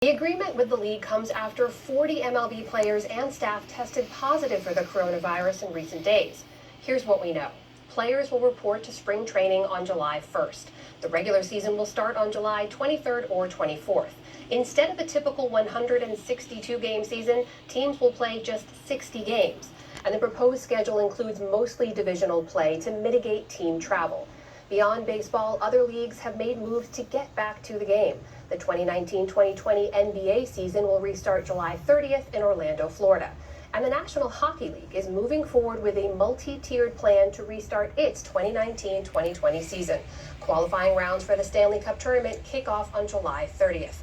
The agreement with the league comes after 40 MLB players and staff tested positive for the coronavirus in recent days. Here's what we know. Players will report to spring training on July 1st. The regular season will start on July 23rd or 24th. Instead of a typical 162-game season, teams will play just 60 games. And the proposed schedule includes mostly divisional play to mitigate team travel. Beyond baseball, other leagues have made moves to get back to the game. The 2019-2020 NBA season will restart July 30th in Orlando, Florida. And the National Hockey League is moving forward with a multi-tiered plan to restart its 2019-2020 season. Qualifying rounds for the Stanley Cup tournament kick off on July 30th.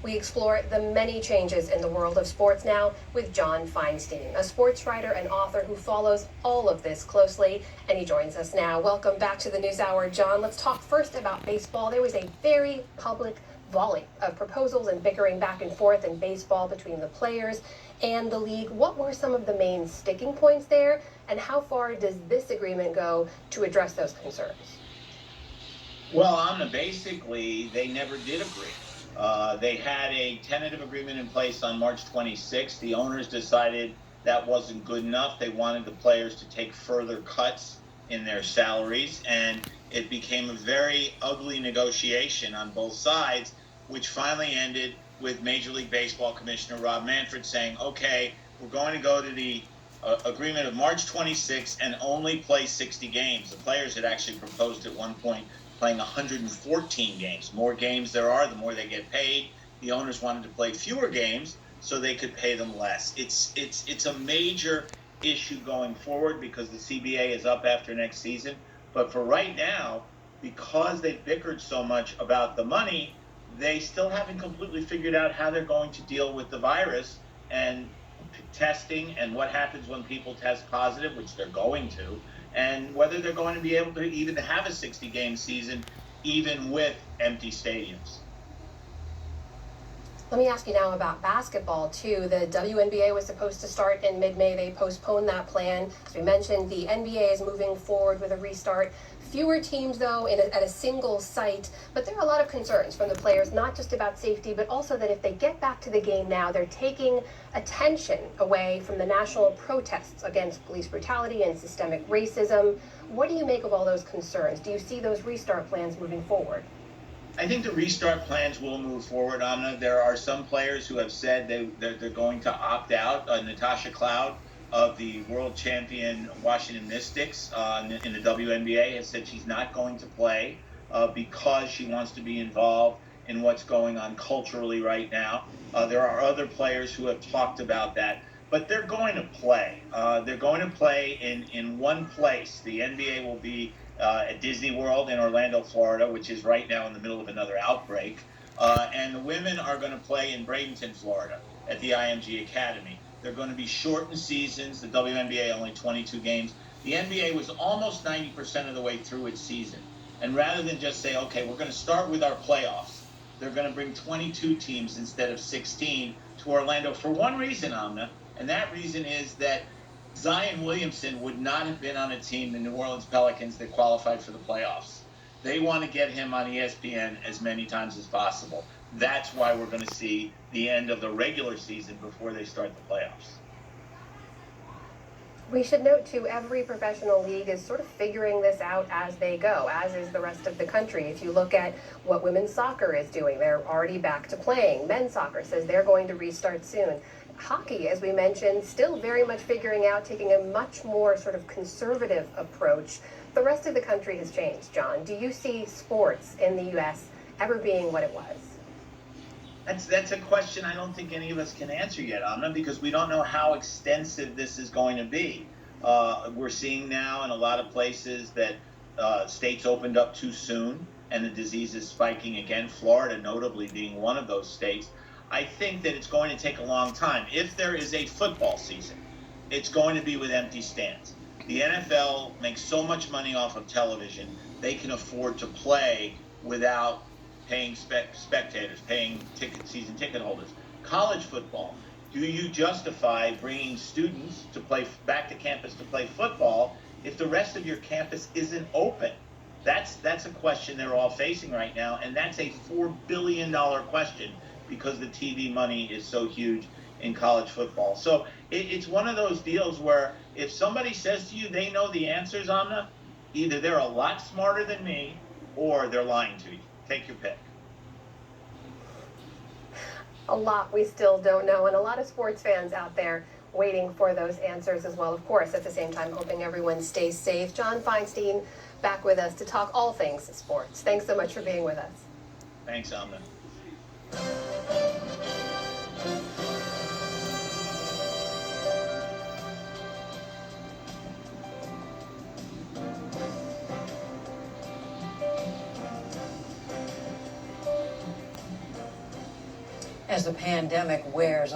We explore the many changes in the world of sports now with John Feinstein, a sports writer and author who follows all of this closely, and he joins us now. Welcome back to the Newshour, John. Let's talk first about baseball. There was a very public volley of proposals and bickering back and forth in baseball between the players and the league. What were some of the main sticking points there, and how far does this agreement go to address those concerns? Well, Anna, basically, they never did agree. They had a tentative agreement in place on March 26th. The owners decided that wasn't good enough. They wanted the players to take further cuts in their salaries, and it became a very ugly negotiation on both sides, which finally ended with Major League Baseball Commissioner Rob Manfred saying, okay, we're going to go to the agreement of March 26th and only play 60 games. The players had actually proposed at one point playing 114 games. More games there are, the more they get paid. The owners wanted to play fewer games so they could pay them less. It's a major issue going forward because the CBA is up after next season. But for right now, because they've bickered so much about the money, they still haven't completely figured out how they're going to deal with the virus and testing and what happens when people test positive, which they're going to, and whether they're going to be able to even have a 60-game season, even with empty stadiums. Let me ask you now about basketball, too. The WNBA was supposed to start in mid-May. They postponed that plan. As we mentioned, the NBA is moving forward with a restart. Fewer teams, though, at a single site. But there are a lot of concerns from the players, not just about safety, but also that if they get back to the game now, they're taking attention away from the national protests against police brutality and systemic racism. What do you make of all those concerns? Do you see those restart plans moving forward? I think the restart plans will move forward, Amna. There are some players who have said they're going to opt out. Natasha Cloud of the world champion Washington Mystics in the WNBA has said she's not going to play because she wants to be involved in what's going on culturally right now. There are other players who have talked about that, but they're going to play. They're going to play in one place. The NBA will be at Disney World in Orlando, Florida, which is right now in the middle of another outbreak. And the women are going to play in Bradenton, Florida, at the IMG Academy. They're going to be shortened seasons. The WNBA only 22 games. The NBA was almost 90% of the way through its season. And rather than just say, okay, we're going to start with our playoffs, they're going to bring 22 teams instead of 16 to Orlando for one reason, Amna, and that reason is that Zion Williamson would not have been on a team, the New Orleans Pelicans, that qualified for the playoffs. They want to get him on ESPN as many times as possible. That's why we're going to see the end of the regular season before they start the playoffs. We should note, too, every professional league is sort of figuring this out as they go, as is the rest of the country. If you look at what women's soccer is doing, they're already back to playing. Men's soccer says they're going to restart soon. Hockey, as we mentioned, still very much figuring out, taking a much more sort of conservative approach. The rest of the country has changed, John. Do you see sports in the U.S. ever being what it was? That's a question I don't think any of us can answer yet, Amna, because we don't know how extensive this is going to be. We're seeing now in a lot of places that states opened up too soon and the disease is spiking again, Florida notably being one of those states. I think that it's going to take a long time. If there is a football season, it's going to be with empty stands. The NFL makes so much money off of television, they can afford to play without paying spectators, paying season ticket holders. College football, do you justify bringing students to play back to campus to play football if the rest of your campus isn't open? That's a question they're all facing right now, and that's a $4 billion question because the TV money is so huge in college football. So it's one of those deals where if somebody says to you they know the answers, Amna, either they're a lot smarter than me or they're lying to you. Take your pick. A lot we still don't know, and a lot of sports fans out there waiting for those answers as well. Of course, at the same time, hoping everyone stays safe. John Feinstein back with us to talk all things sports. Thanks so much for being with us. Thanks, Amna. As the pandemic wears